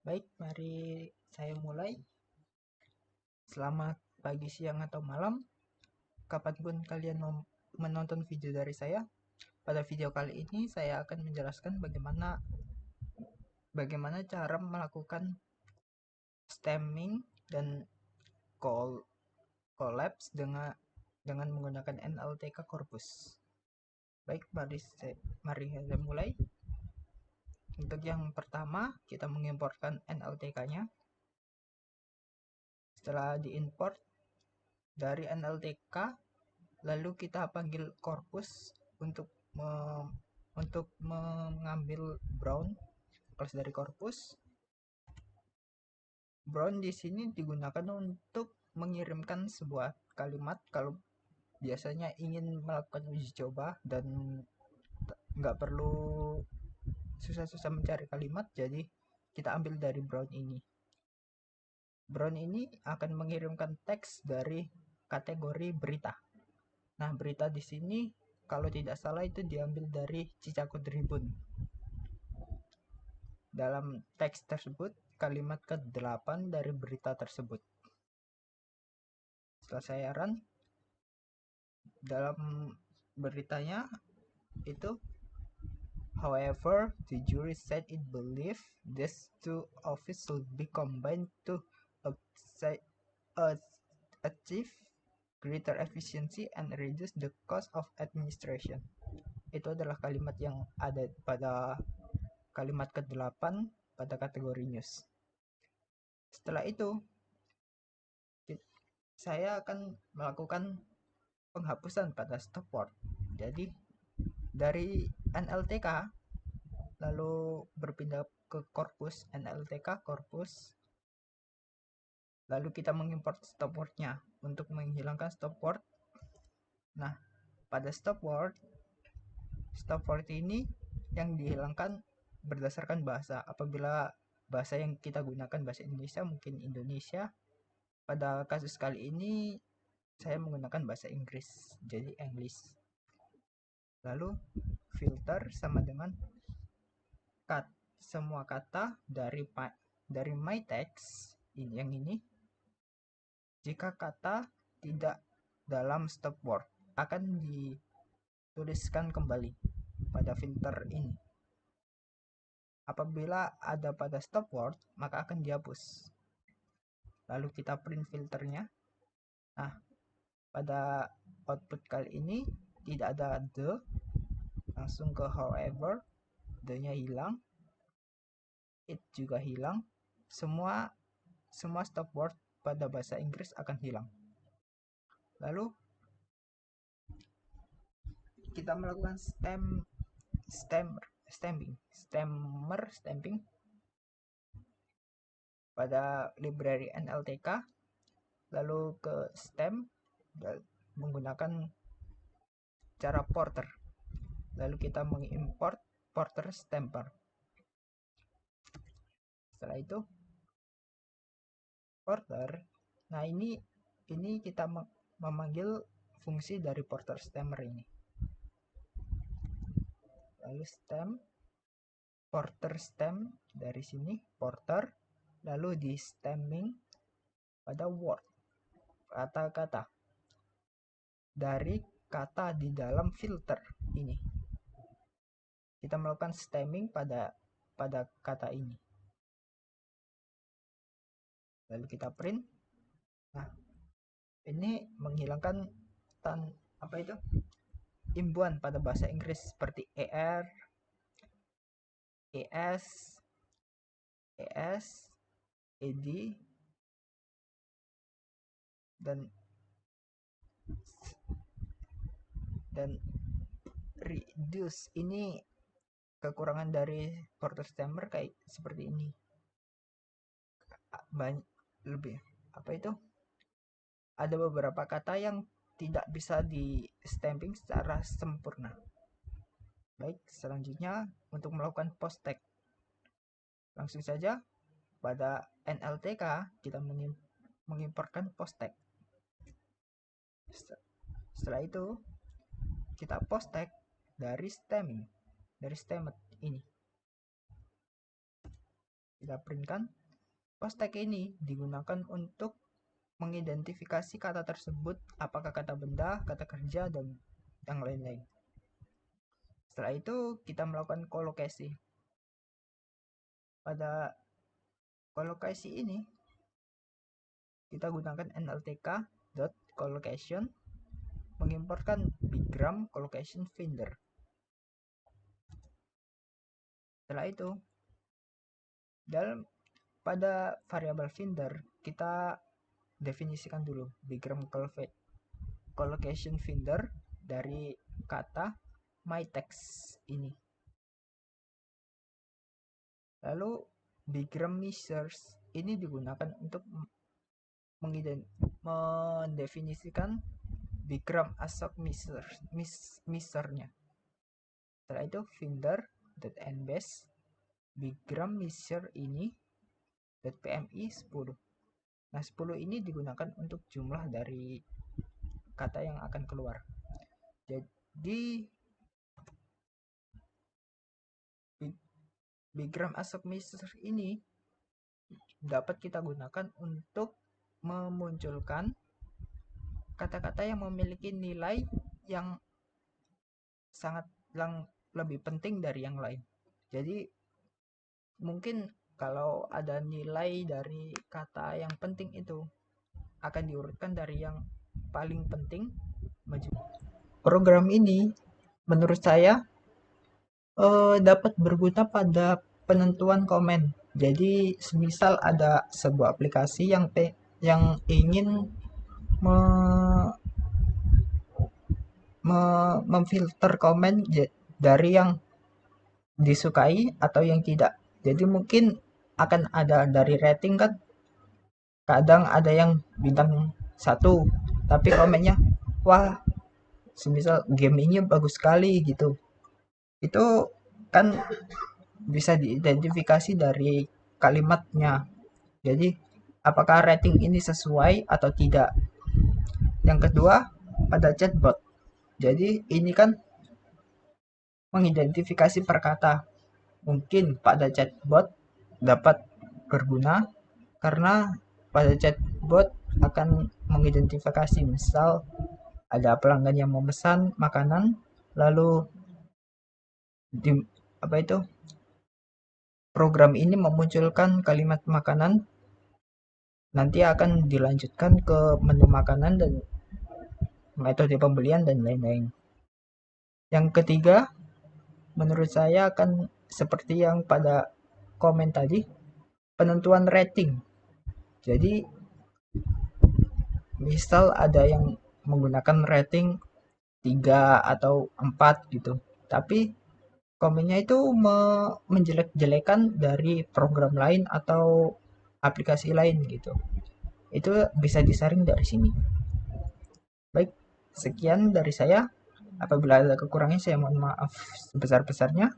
Baik, mari saya mulai. Selamat pagi, siang, atau malam, kapanpun kalian menonton video dari saya. Pada video kali ini, saya akan menjelaskan bagaimana cara melakukan stemming dan collapse dengan menggunakan NLTK corpus. Baik, mari kita mulai. Untuk yang pertama, kita mengimportkan NLTK-nya. Setelah diimport dari NLTK, lalu kita panggil corpus untuk mengambil brown kelas dari corpus. Brown di sini digunakan untuk mengirimkan sebuah kalimat kalau biasanya ingin melakukan uji coba dan nggak perlu susah-susah mencari kalimat, jadi kita ambil dari brown ini. Brown ini akan mengirimkan teks dari kategori berita. Nah, berita di sini kalau tidak salah itu diambil dari Chicago Tribune. Dalam teks tersebut, kalimat ke-8 dari berita tersebut. Setelah saya run, dalam beritanya itu, however, the jury said it believed these two offices should be combined to achieve greater efficiency and reduce the cost of administration. Itu adalah kalimat yang ada pada kalimat ke-8 pada kategori news. Setelah itu, saya akan melakukan penghapusan pada stop word. Jadi, dari NLTK lalu berpindah ke corpus, NLTK corpus, lalu kita mengimport stop word-nya untuk menghilangkan stop word. Nah, pada stop word ini yang dihilangkan berdasarkan bahasa. Apabila bahasa yang kita gunakan bahasa Indonesia, mungkin Indonesia. Pada kasus kali ini saya menggunakan bahasa Inggris, jadi English. Lalu filter sama dengan semua kata dari my text ini, yang ini, jika kata tidak dalam stop word akan dituliskan kembali pada filter ini. Apabila ada pada stop word, maka akan dihapus. Lalu kita print filternya. Nah, pada output kali ini tidak ada the, langsung ke however, the-nya hilang, it juga hilang. Semua stop word pada bahasa Inggris akan hilang. Lalu kita melakukan stamping pada library NLTK, lalu ke stem menggunakan cara porter. Lalu kita mengimport porter stamper. Setelah itu porter, nah ini kita memanggil fungsi dari porter stamper ini. Lalu porter stem dari sini, porter, lalu di stemming pada word, kata-kata dari kata di dalam filter ini. Kita melakukan stemming pada kata ini. Lalu kita print. Nah, ini menghilangkan imbuhan pada bahasa Inggris seperti er, es, ed, dan reduce. Ini kekurangan dari porter stammer kayak seperti ini. Ada beberapa kata yang tidak bisa di stamping secara sempurna. Baik, selanjutnya untuk melakukan post tag, langsung saja pada NLTK kita mengimportkan post tag. Setelah itu kita post tag dari stemmed ini. kita printkan. Post tag ini digunakan untuk mengidentifikasi kata tersebut, apakah kata benda, kata kerja, dan yang lain-lain. Setelah itu kita melakukan kolokasi. Pada kolokasi ini kita gunakan nltk.collocation mengimportkan bigram collocation finder. Setelah itu pada variabel finder kita definisikan dulu bigram collocation finder dari kata myText ini. Lalu bigram measures ini digunakan untuk mendefinisikan bigram assoc measure-nya. Setelah itu finder.nbase bigram measure ini .pmi 10. Nah, 10 ini digunakan untuk jumlah dari kata yang akan keluar. Jadi bigram assoc measure ini dapat kita gunakan untuk memunculkan kata-kata yang memiliki nilai yang sangat lebih penting dari yang lain. Jadi mungkin kalau ada nilai dari kata yang penting itu akan diurutkan dari yang paling penting maju. Program ini menurut saya dapat berguna pada penentuan komen. Jadi semisal ada sebuah aplikasi yang ingin memfilter komen dari yang disukai atau yang tidak. Jadi mungkin akan ada dari rating kan, kadang ada yang bintang 1 tapi komennya wah semisal game ini bagus sekali gitu. Itu kan bisa diidentifikasi dari kalimatnya. Jadi apakah rating ini sesuai atau tidak. Yang kedua pada chatbot. Jadi ini kan mengidentifikasi perkata. Mungkin pada chatbot dapat berguna karena pada chatbot akan mengidentifikasi misal ada pelanggan yang memesan makanan lalu program ini memunculkan kalimat makanan, nanti akan dilanjutkan ke menu makanan dan metode pembelian dan lain-lain. Yang ketiga, menurut saya akan seperti yang pada komen tadi, penentuan rating. Jadi, misal ada yang menggunakan rating 3 atau 4 gitu. Tapi komennya itu menjelek-jelekan dari program lain atau aplikasi lain gitu. Itu bisa disaring dari sini. Baik, sekian dari saya. Apabila ada kekurangannya saya mohon maaf sebesar-besarnya.